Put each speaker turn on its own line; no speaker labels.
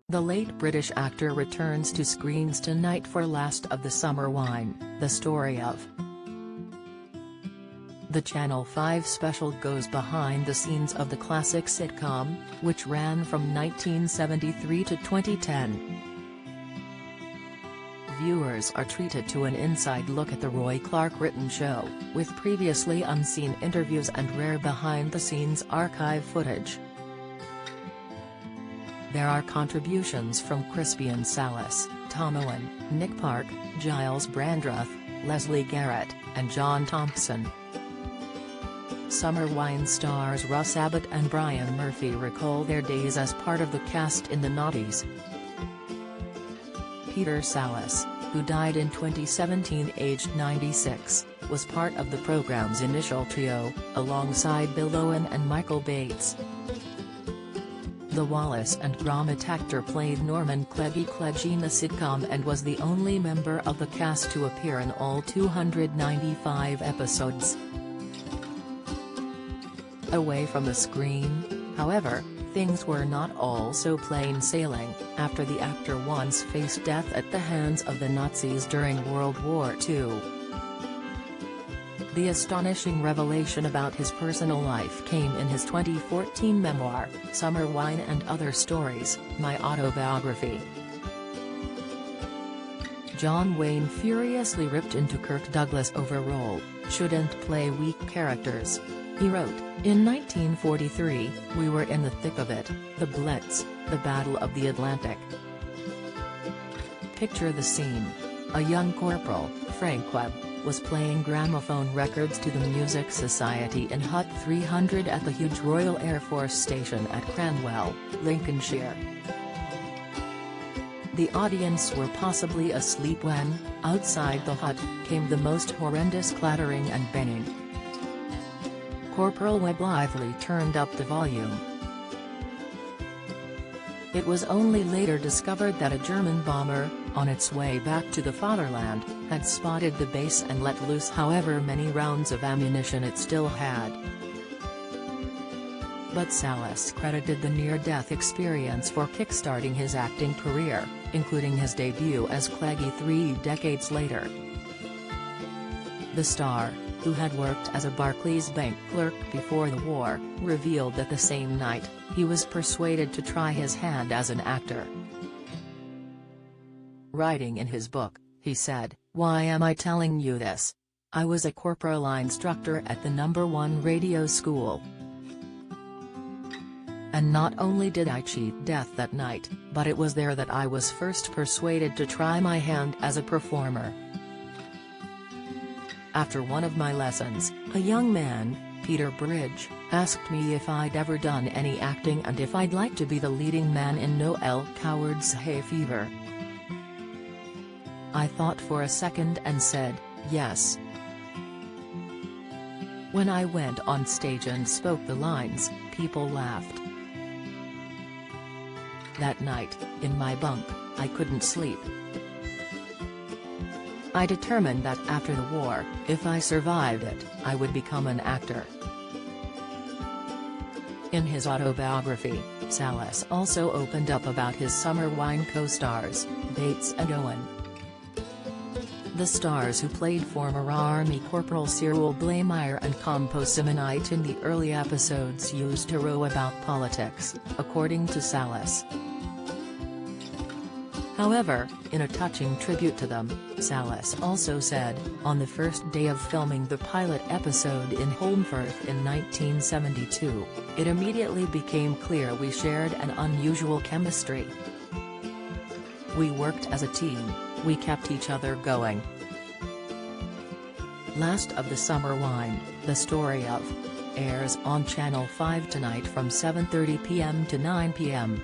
The late British actor returns to screens tonight for Last of the Summer Wine, the story of. The Channel 5 special goes behind the scenes of the classic sitcom, which ran from 1973 to 2010. Viewers are treated to an inside look at the Roy Clark written show, with previously unseen interviews and rare behind-the-scenes archive footage. There are contributions from Crispian Sallis, Tom Owen, Nick Park, Giles Brandreth, Leslie Garrett, and John Thompson. Summer Wine stars Russ Abbott and Brian Murphy recall their days as part of the cast in the noughties. Peter Sallis, who died in 2017 aged 96, was part of the program's initial trio, alongside Bill Owen and Michael Bates. The Wallace and Gromit actor played Norman Clegg in the sitcom and was the only member of the cast to appear in all 295 episodes. Away from the screen, however, things were not all so plain sailing, after the actor once faced death at the hands of the Nazis during World War II. The astonishing revelation about his personal life came in his 2014 memoir, Summer Wine and Other Stories, My Autobiography. John Wayne furiously ripped into Kirk Douglas over role, shouldn't play weak characters. He wrote, "In 1943, we were in the thick of it, the Blitz, the Battle of the Atlantic." Picture the scene. A young corporal, Frank Webb, was playing gramophone records to the Music Society in Hut 300 at the huge Royal Air Force Station at Cranwell, Lincolnshire. The audience were possibly asleep when, outside the hut, came the most horrendous clattering and banging. Corporal Webb blithely turned up the volume. It was only later discovered that a German bomber, on its way back to the fatherland, had spotted the base and let loose however many rounds of ammunition it still had. But Sallis credited the near-death experience for kickstarting his acting career, including his debut as Clegg 3 decades later. The star, who had worked as a Barclays bank clerk before the war, revealed that the same night, he was persuaded to try his hand as an actor. Writing in his book, he said, "Why am I telling you this? I was a corporal instructor at the #1 radio school. And not only did I cheat death that night, but it was there that I was first persuaded to try my hand as a performer. After one of my lessons, a young man, Peter Bridge, asked me if I'd ever done any acting and if I'd like to be the leading man in Noel Coward's Hay Fever. I thought for a second and said, yes. When I went on stage and spoke the lines, people laughed. That night, in my bunk, I couldn't sleep. I determined that after the war, if I survived it, I would become an actor." In his autobiography, Sallis also opened up about his Summer Wine co-stars, Bates and Owen. The stars who played former Army Corporal Cyril Blamire and Compo Simonite in the early episodes used to row about politics, according to Sallis. However, in a touching tribute to them, Sallis also said, "On the first day of filming the pilot episode in Holmfirth in 1972, it immediately became clear we shared an unusual chemistry. We worked as a team, we kept each other going." Last of the Summer Wine, the story of, airs on Channel 5 tonight from 7:30 p.m. to 9 p.m.